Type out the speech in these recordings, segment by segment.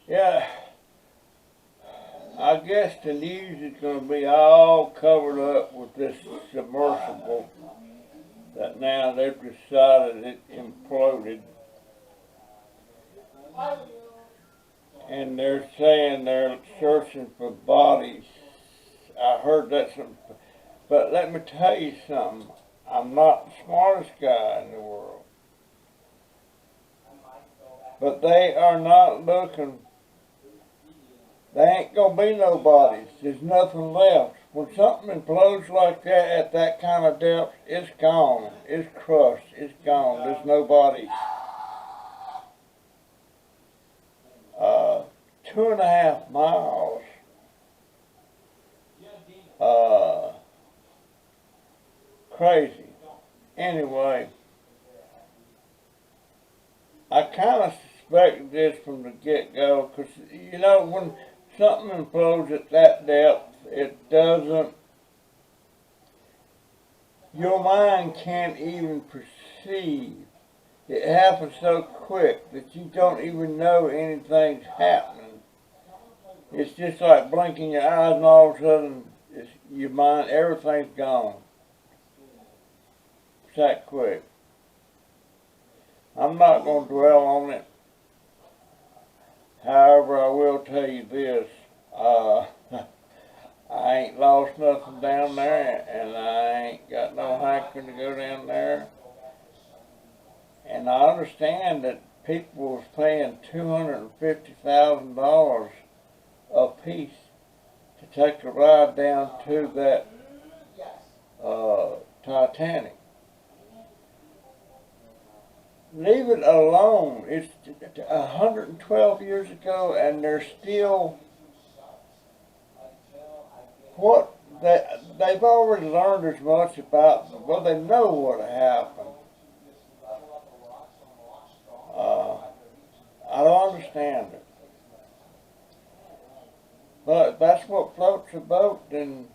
Yeah, I guess the news is going to be all covered up with this submersible that now they've decided it imploded. And they're saying they're searching for bodies. I heard that but let me tell you something. I'm not the smartest guy in the world. But they are not looking. There ain't gonna be no bodies. There's nothing left. When something implodes like that at that kind of depth, it's gone. It's crushed. It's gone. There's no bodies. 2.5 miles. Crazy. Anyway, I kind of suspected this from the get-go, because, you know, when something implodes at that depth, it doesn't, your mind can't even perceive. It happens so quick that you don't even know anything's happening. It's just like blinking your eyes and all of a sudden, your mind, everything's gone. It's that quick. I'm not going to dwell on it. However, I will tell you this. I ain't lost nothing down there, and I ain't got no hankering to go down there. And I understand that people was paying $250,000 a piece to take a ride down to that Titanic. Leave it alone. It's 112 years ago, and they're still they've already learned as much about. Well, they know what happened. I don't understand it, but if that's what floats your boat, then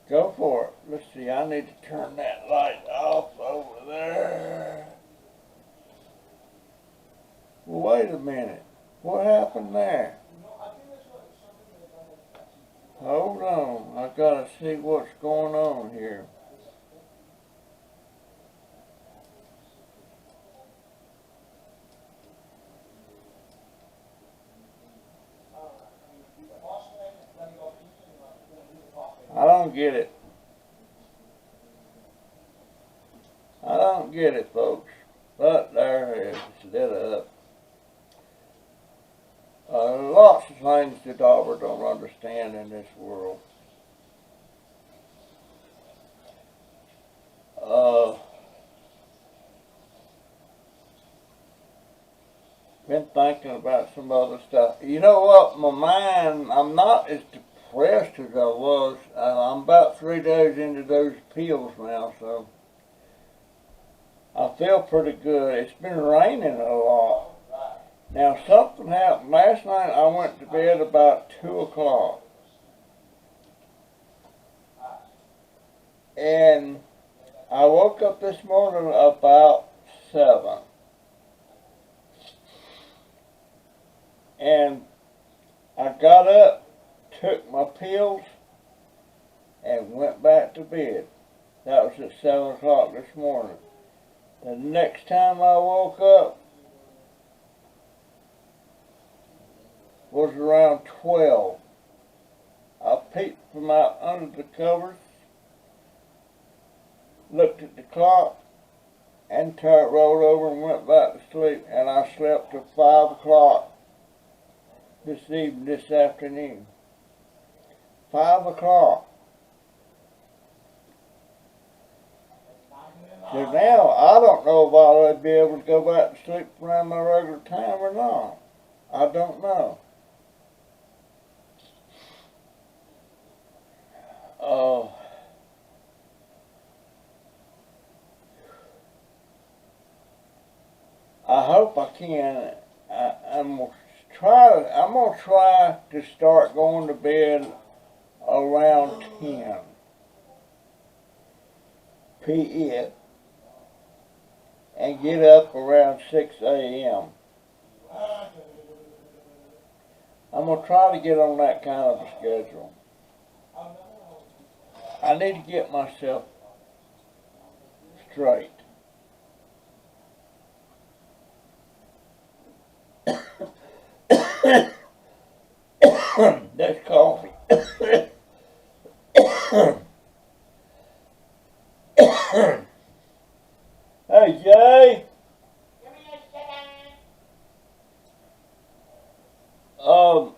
go for it. Let's see. I need to turn that light off over there. Well, wait a minute. What happened there? Hold on. I gotta see what's going on here. I don't get it. I don't get it, folks. But there it is. It's lit up. Lots of things that Auburn don't understand in this world. Been thinking about some other stuff. You know what? My mind, I'm not as depressed as I was. I'm about 3 days into those pills now, so I feel pretty good. It's been raining a lot. Now, something happened. Last night I went to bed about 2 o'clock. And I woke up this morning about 7. And I got up, took my pills, and went back to bed. That was at 7 o'clock this morning. The next time I woke up was around 12. I peeped from out under the covers, looked at the clock, and rolled over and went back to sleep. And I slept till 5 o'clock this afternoon. 5 o'clock. So now I don't know if I'll be able to go back to sleep around my regular time or not. I don't know. I hope I can. I'm gonna try to start going to bed around 10 p.m. and get up around 6 a.m. I'm gonna try to get on that kind of a schedule. I need to get myself straight. That's coffee. Hey, Jay. Um,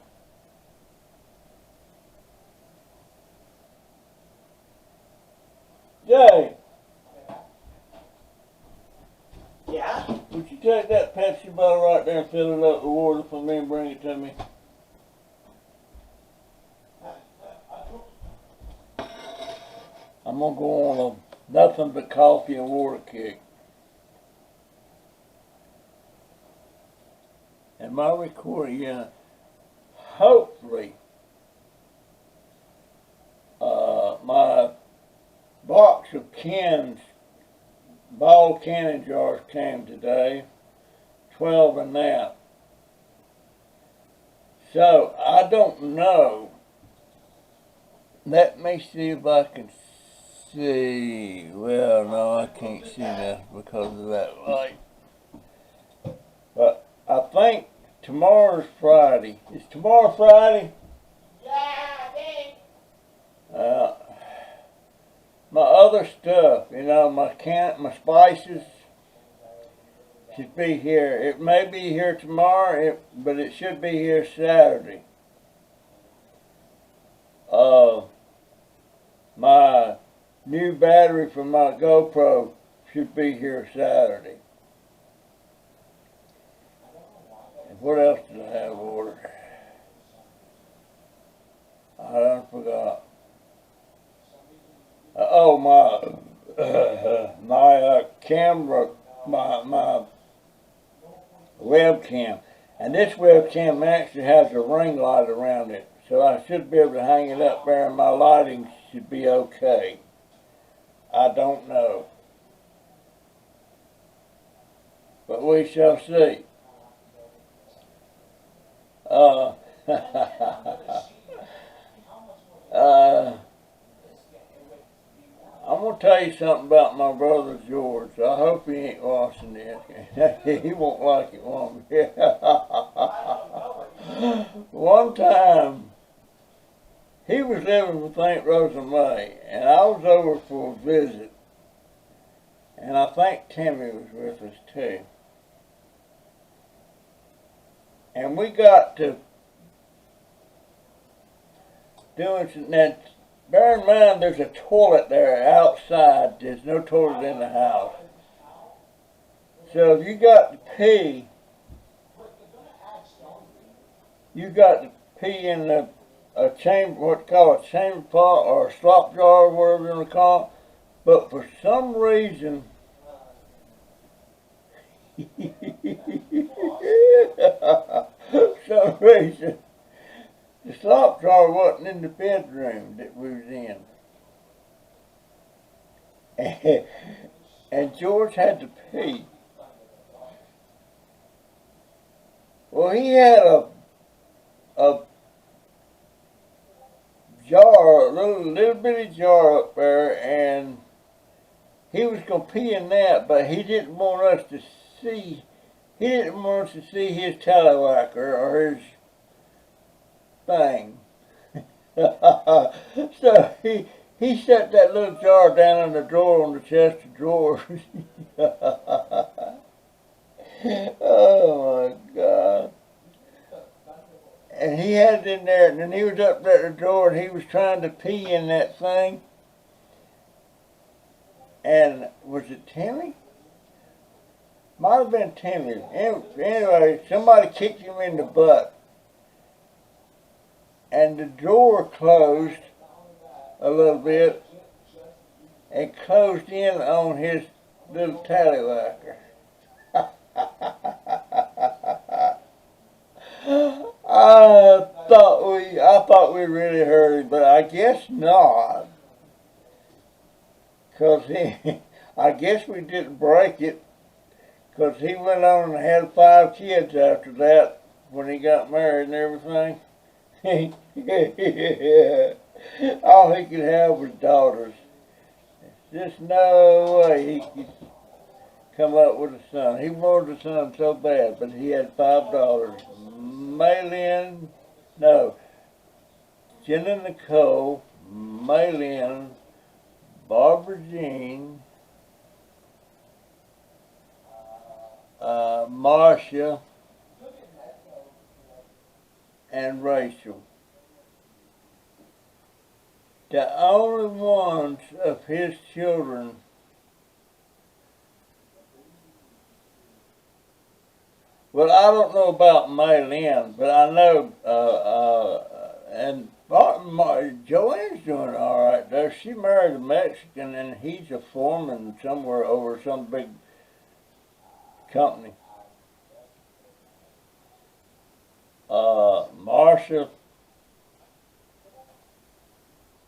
Jay. Yeah? Would you take that Pepsi bottle right there and fill it up with water for me and bring it to me? I'm gonna go on a nothing but coffee and water kick. And my recording, hopefully, my box of cans, ball canning jars came today, 12 and that. So, I don't know. Let me see if I can see. Well, no, I can't see that because of that light. But I think tomorrow's Friday. Is tomorrow Friday? Yeah, I think. My other stuff, my spices should be here. It may be here tomorrow, but it should be here Saturday. My new battery for my GoPro should be here Saturday. And what else did I have ordered? I done forgot. My camera, my webcam. And this webcam actually has a ring light around it. So I should be able to hang it up there and my lighting should be okay. I don't know. But we shall see. I'm going to tell you something about my brother George. I hope he ain't watching this. He won't like it, won't he? One time, he was living with Aunt Rosa May, and I was over for a visit. And I think Timmy was with us too. And we got to doing some, now, bear in mind there's a toilet there outside. There's no toilet in the house. So if you got to pee, you got to pee in a chamber, what you call a chamber pot or a slop jar, whatever you want to call it. But for some reason, the slop jar wasn't in the bedroom that we was in. And George had to pee. Well, he had a jar, a little bitty jar up there, and he was going to pee in that, but he didn't want us to see, his tallywhacker or his thing. So he set that little jar down in the drawer on the chest of drawers. Oh my God. And he had it in there, and then he was up there at the drawer, and he was trying to pee in that thing. and was it Timmy? Might have been Timmy. Anyway, somebody kicked him in the butt, and the door closed a little bit and closed in on his little tallywhacker. I thought we really hurt him, but I guess not. 'Cause I guess we didn't break it, 'cause he went on and had 5 kids after that when he got married and everything. All he could have was daughters. Just no way he could come up with a son. He wanted a son so bad, but he had 5 daughters. Jenna Nicole, Maylin, Barbara Jean, Marcia, and Rachel. The only ones of his children well, I don't know about Maylin, but I know, and Joanne's doing all right there. She married a Mexican, and he's a foreman somewhere over some big company. Marcia,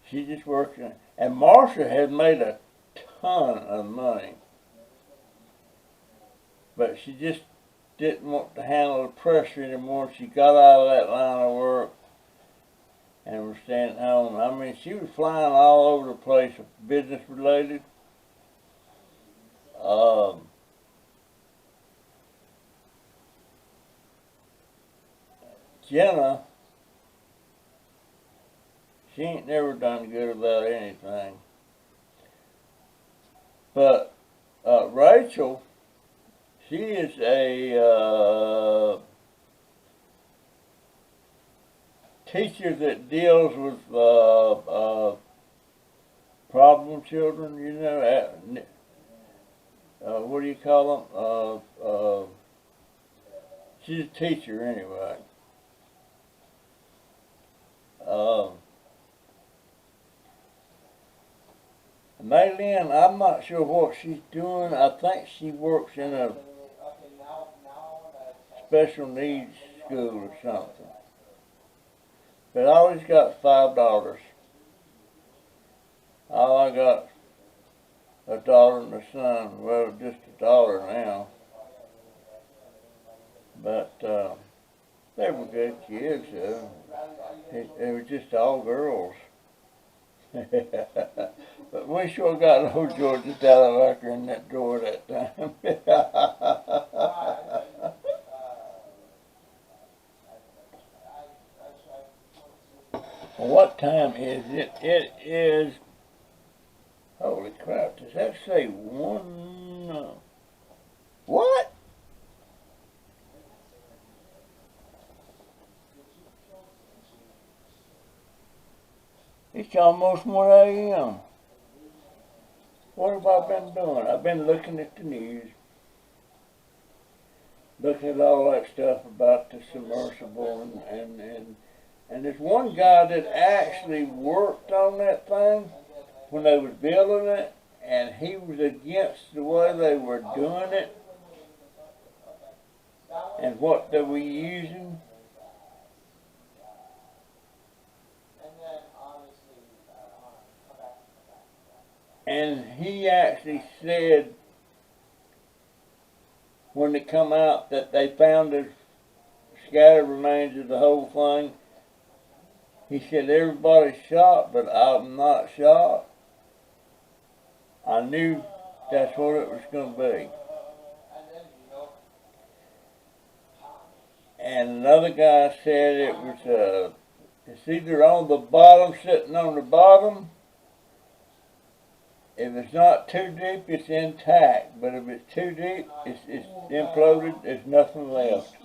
she just works, and Marcia had made a ton of money, but she just didn't want to handle the pressure anymore. She got out of that line of work and was staying home. I mean, she was flying all over the place, business related. Jenna, she ain't never done good about anything. But Rachel, she is a teacher that deals with problem children, you know, what do you call them? She's a teacher anyway. Maylin, I'm not sure what she's doing. I think she works in a special needs school or something. But I always got 5 daughters. All I got a daughter and a son. Well, just a daughter now. But they were good kids, though. They were just all girls. But we sure got an old Georgia Tallywacker in that drawer that time. What time is it? It is, holy crap, does that say 1? What? It's almost 1 a.m. What have I been doing? I've been looking at the news, looking at all that stuff about the submersible, and there's one guy that actually worked on that thing when they was building it, and he was against the way they were doing it and what they were using. And he actually said when it come out that they found the scattered remains of the whole thing, he said everybody's shot, but I'm not shot. I knew that's what it was going to be. And another guy said it was it's either on the bottom, sitting on the bottom. If it's not too deep, it's intact. But if it's too deep, it's imploded. There's nothing left.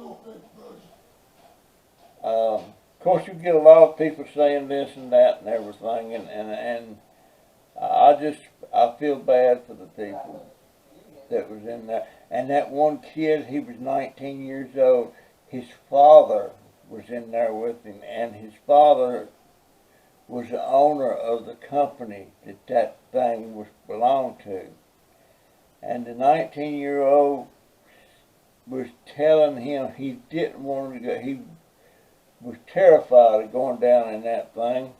Of course, you get a lot of people saying this and that and everything, and I just I feel bad for the people that was in there. And that one kid, he was 19 years old. His father was in there with him, and his father was the owner of the company that thing was belonged to. And the 19-year-old was telling him he didn't want to go. He was terrified of going down in that thing.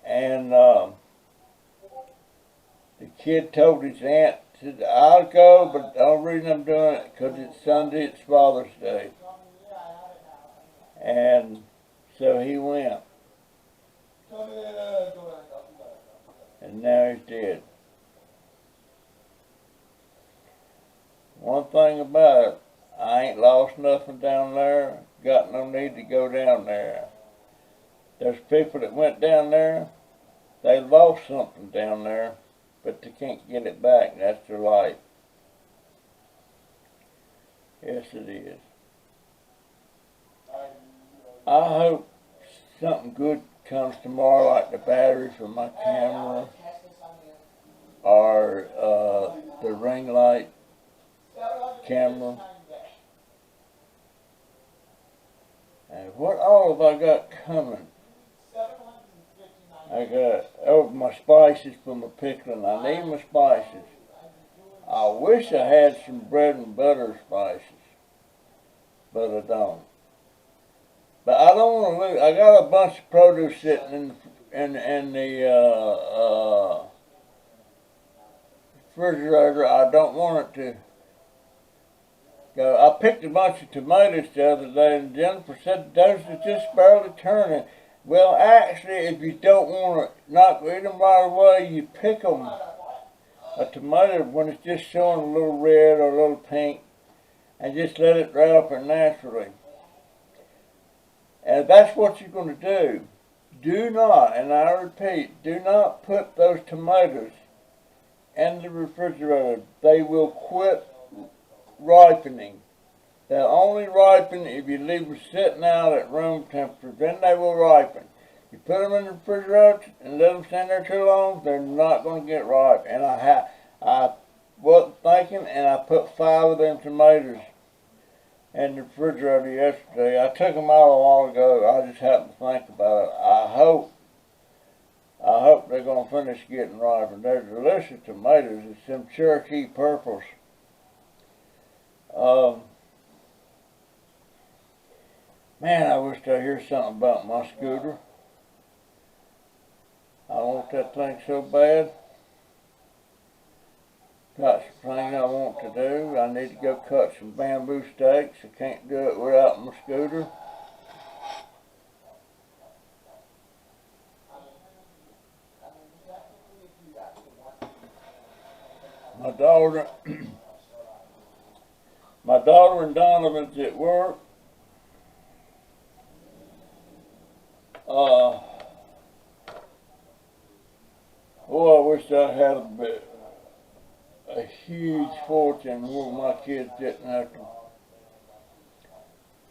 And the kid told his aunt, said, I'll go, but the only reason I'm doing it because it's Sunday, it's Father's Day. And so he went. And now he's dead. One thing about it, I ain't lost nothing down there, got no need to go down there. There's people that went down there, they lost something down there, but they can't get it back. That's their life. Yes, it is. I hope something good comes tomorrow, like the battery for my camera, or the ring light camera. And what all have I got coming? I got my spices for my pickling. I need my spices. I wish I had some bread and butter spices, but I don't. But I don't want to lose. I got a bunch of produce sitting in the refrigerator. I don't want it to go. I picked a bunch of tomatoes the other day, and Jennifer said those are just barely turning. Well, actually, if you don't want to not eat them right away, you pick them. A tomato when it's just showing a little red or a little pink, and just let it ripen naturally. And that's what you're going to do. Do not, and I repeat, do not put those tomatoes in the refrigerator. They will quit ripening. They'll only ripen if you leave them sitting out at room temperature. Then they will ripen. You put them in the refrigerator and let them stand there too long, they're not going to get ripe. And I wasn't thinking, and I put 5 of them tomatoes in the refrigerator yesterday. I took them out a while ago. I just happened to think about it. I hope they're going to finish getting ripe. And they're delicious tomatoes. It's them Cherokee purples. Man, I wish I'd hear something about my scooter. I want that thing so bad. Got some things I want to do. I need to go cut some bamboo stakes. I can't do it without my scooter. My daughter and Donovan's at work. I wish I had a huge fortune where my kids didn't have to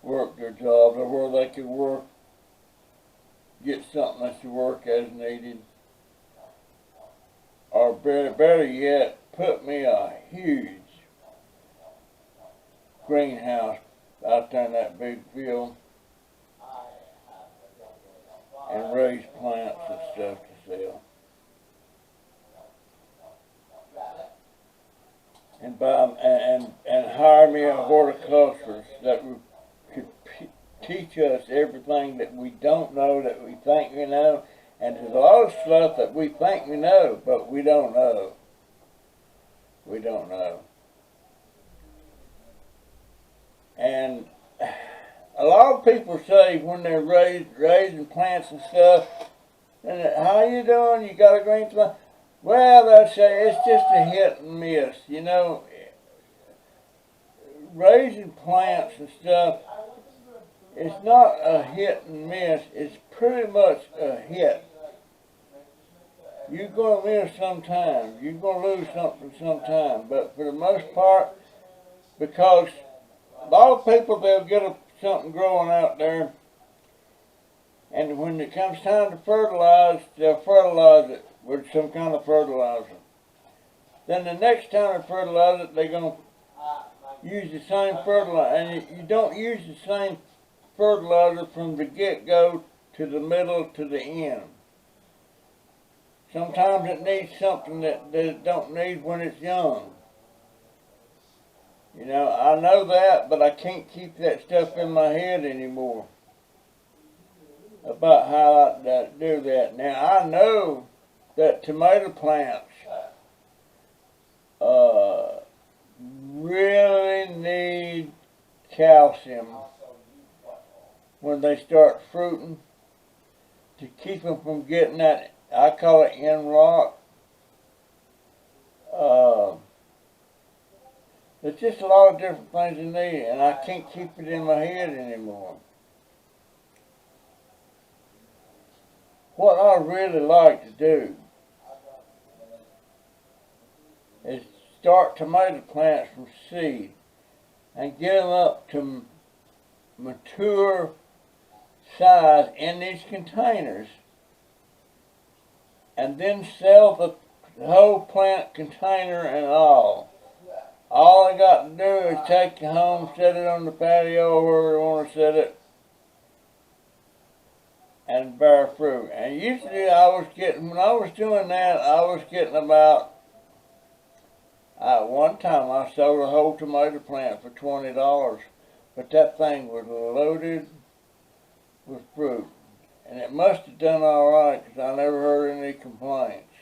work their jobs, or where they could get something that's to work as needed. Or better yet, put me a huge greenhouse out there in that big field and raise plants and stuff to sell. And hire me a horticulturist that could teach us everything that we don't know, that we think we know. And there's a lot of stuff that we think we know, but we don't know. We don't know. And a lot of people say when they're raising plants and stuff, and how you doing? You got a green thumb? Well, they'll say it's just a hit and miss. You know, raising plants and stuff, it's not a hit and miss. It's pretty much a hit. You're going to miss sometimes. You're going to lose something sometime. But for the most part, because a lot of people, they'll get something growing out there, and And when it comes time to fertilize, they'll fertilize it with some kind of fertilizer. Then the next time they fertilize it, they're going to use the same fertilizer. And you don't use the same fertilizer from the get-go to the middle to the end. Sometimes it needs something that it don't need when it's young. You know, I know that, but I can't keep that stuff in my head anymore about how I do that. Now, I know that tomato plants really need calcium when they start fruiting to keep them from getting that, I call it end rot. There's just a lot of different things in there, and I can't keep it in my head anymore. What I really like to do is start tomato plants from seed and get them up to mature size in these containers, and then sell the whole plant container and all. All I got to do is take it home, set it on the patio or wherever I want to set it, and bear fruit. And usually when I was doing that, I was getting about, one time I sold a whole tomato plant for $20, but that thing was loaded with fruit. And it must have done all right, because I never heard any complaints.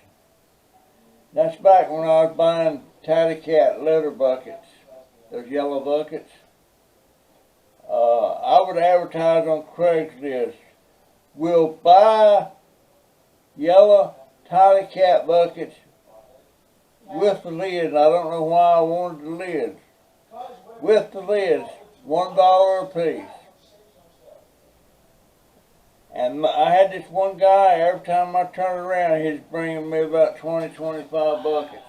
That's back when I was buying Titanic litter buckets, those yellow buckets. I would advertise on Craigslist, we'll buy yellow Titanic buckets with the lids. I don't know why I wanted the lids. With the lids, $1 a piece. And I had this one guy, every time I turned around, he was bringing me about 20, 25 buckets.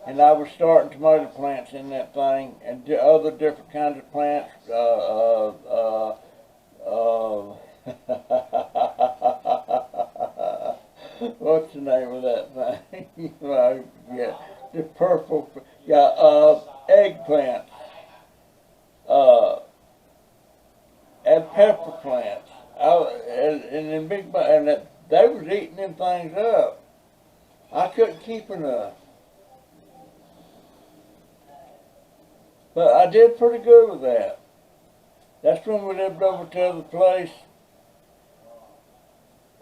And I was starting tomato plants in that thing, and other different kinds of plants. What's the name of that thing? Yeah, the purple, eggplants. And pepper plants, and in big, and they was eating them things up. I couldn't keep enough, but I did pretty good with that. That's when we lived over to the place,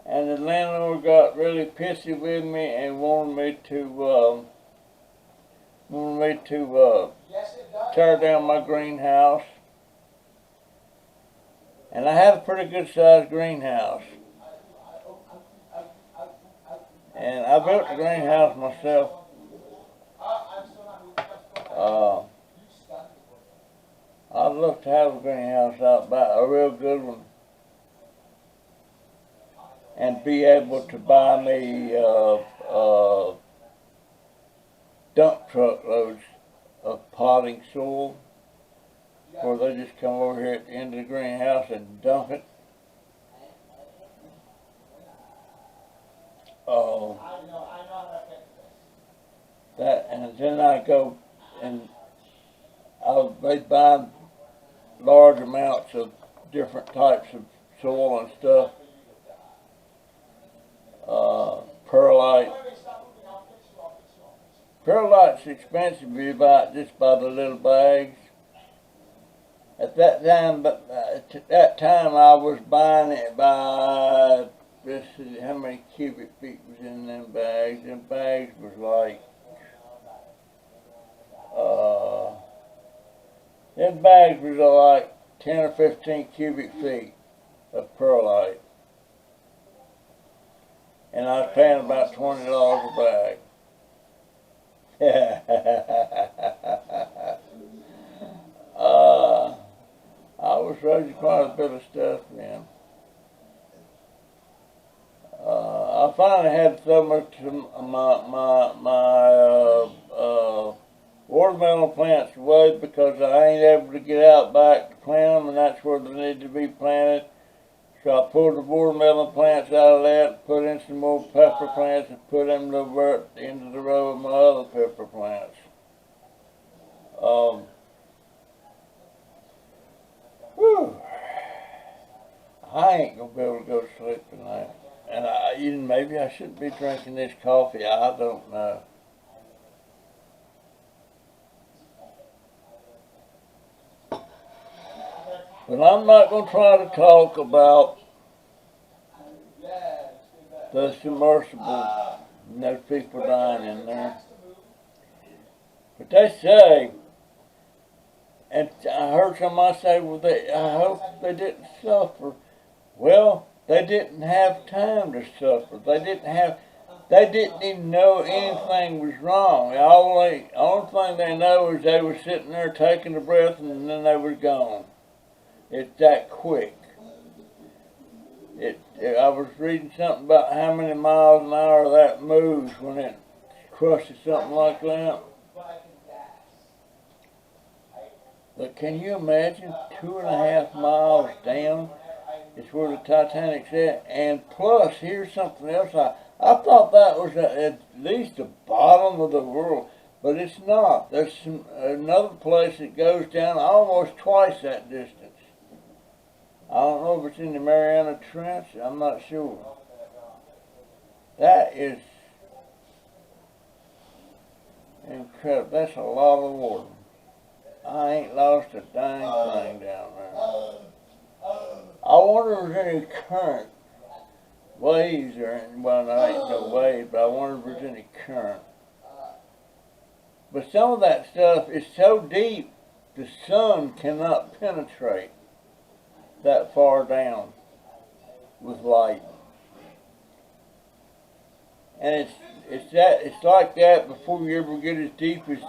and the landlord got really pissy with me and wanted me to tear down my greenhouse. And I had a pretty good sized greenhouse. And I built the greenhouse myself. I'd love to have a greenhouse out back, a real good one. And be able to buy me dump truck loads of potting soil, where they just come over here at the end of the greenhouse and dump it. That, and then I go and I'll be buying large amounts of different types of soil and stuff. Perlite. Perlite's expensive. You buy it just by the little bags. At that time, I was buying it by, let's see, how many cubic feet was in them bags. Them bags was like, them bags was like 10 or 15 cubic feet of perlite. And I was paying about $20 a bag. I was raising quite a bit of stuff then. I finally had so much my watermelon plants away because I ain't able to get out back to plant them, and that's where they need to be planted. So I pulled the watermelon plants out of that, put in some more pepper plants, and put them into the row of my other pepper plants. Whew. I ain't gonna be able to go to sleep tonight. And maybe I shouldn't be drinking this coffee. I don't know. But I'm not gonna try to talk about the submersible and those people dying in there. But they say, and I heard somebody say, well, I hope they didn't suffer. Well, they didn't have time to suffer. They didn't even know anything was wrong. The only thing they know is they were sitting there taking a breath and then they were gone. It's that quick. I was reading something about how many miles an hour that moves when it crushes something like that. But can you imagine 2.5 miles down is where the Titanic's at? And plus, here's something else. I thought that was at least the bottom of the world, but it's not. There's another place that goes down almost twice that distance. I don't know if it's in the Mariana Trench. I'm not sure. That is incredible. That's a lot of water. I ain't lost a dang thing down there. I wonder if there's any current waves or anything. Well, there ain't no waves, but I wonder if there's any current. But some of that stuff is so deep, the sun cannot penetrate that far down with light. And it's like that before you ever get as deep as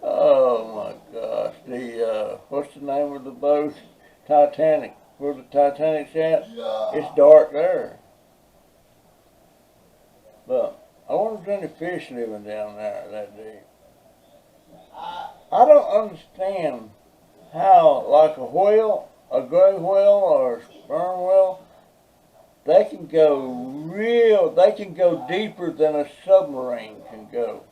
oh my gosh, what's the name of the boat? Titanic. Where the Titanic's at? It's dark there. But I wonder if there's any fish living down there that deep. I don't understand how, like a whale, a gray whale or a sperm whale, they can go deeper than a submarine can go.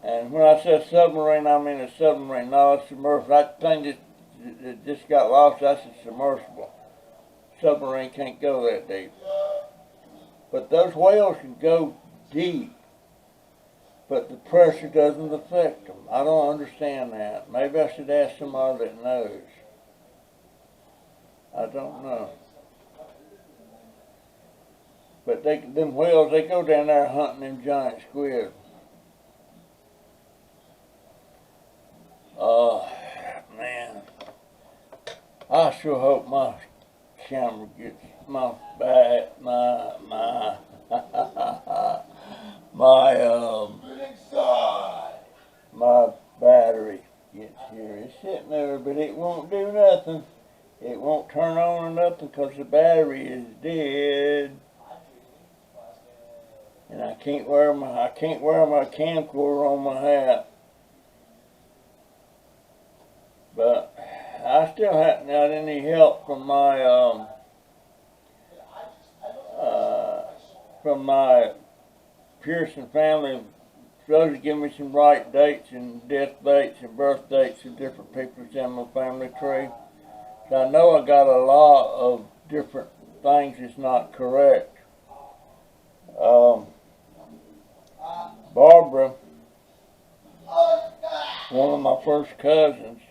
And when I say submarine, I mean a submarine, not a submersible. That thing just got lost, that's a submersible. Submarine can't go that deep. But those whales can go deep, but the pressure doesn't affect them. I don't understand that. Maybe I should ask somebody that knows. I don't know. But them whales, they go down there hunting them giant squid. Man, I sure hope my camera gets my battery gets here. It's sitting there, but it won't do nothing. It won't turn on or nothing because the battery is dead. And I can't wear my camcorder on my hat. But I still haven't got any help from my Pearson family. Supposed to give me some right dates and death dates and birth dates of different people in my family tree. So I know I got a lot of different things that's not correct. Barbara, one of my first cousins,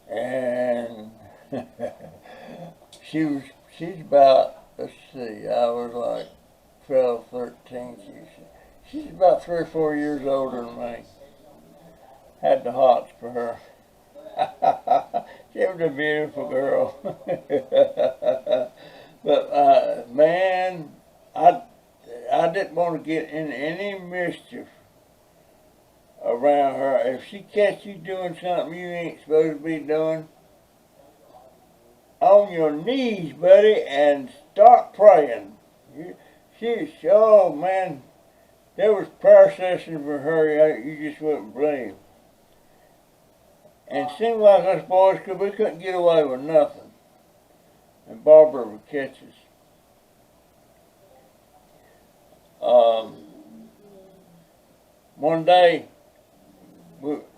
and she's about, let's see, I was like 12, 13. She's about 3 or 4 years older than me. Had the hots for her. She was a beautiful girl. But man, I didn't want to get in any mischief around her. If she catch you doing something you ain't supposed to be doing, on your knees, buddy, and start praying. Oh man, There was prayer sessions for her you just wouldn't believe. And it seemed like us boys, we couldn't get away with nothing. And Barbara would catch us. One day,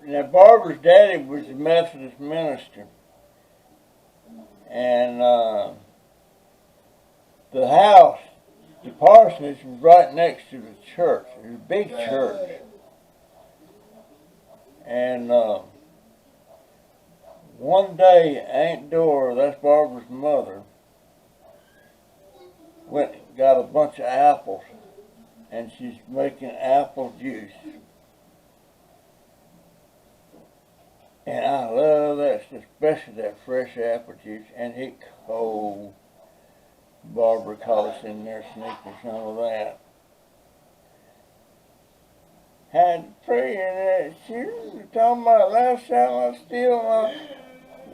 now Barbara's daddy was a Methodist minister. And the house, the parsonage, was right next to the church. It was a big church. And one day, Aunt Dora, that's Barbara's mother, went and got a bunch of apples, and she's making apple juice. And I love that, especially that fresh apple juice, and it cold. Barbara caught us in there sneaking some of that. Had to pray in that. She was talking about last time I steal.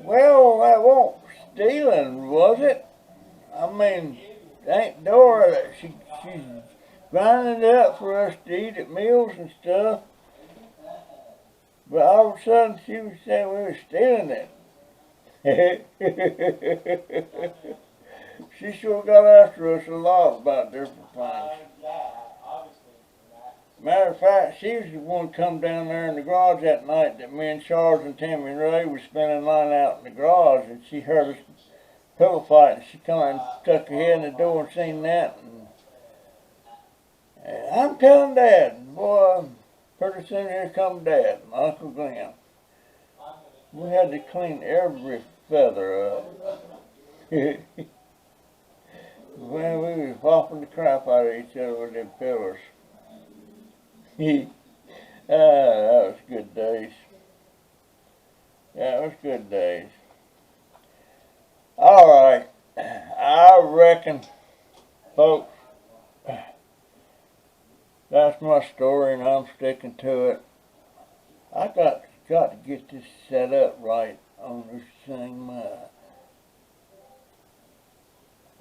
Well, that won't stealing, was it? I mean, Aunt Dora, she's grinding it up for us to eat at meals and stuff. But all of a sudden, she was saying we were stealing it. She sure got after us a lot about different things. Matter of fact, she was the one come down there in the garage that night that me and Charles and Tammy and Ray was spending the night out in the garage, and she heard us pillow fight, and she come and stuck her head in the door and seen that. And I'm telling Dad, boy, pretty soon here come Dad and Uncle Glenn. We had to clean every feather up. Well, we was whopping the crap out of each other with them pillows. That was good days. Yeah, it was good days. Alright, I reckon, folks, that's my story and I'm sticking to it. I got to get this set up right on this thing.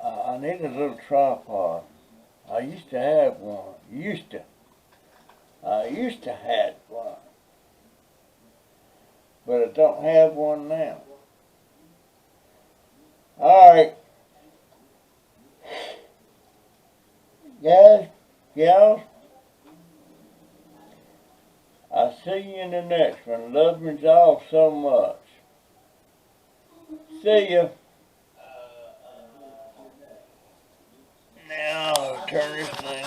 I need a little tripod. I used to have one. I used to have one. But I don't have one now. Alright. Guys, gals, I'll see you in the next one. Love me's all so much. See ya. Now, I'll turn this thing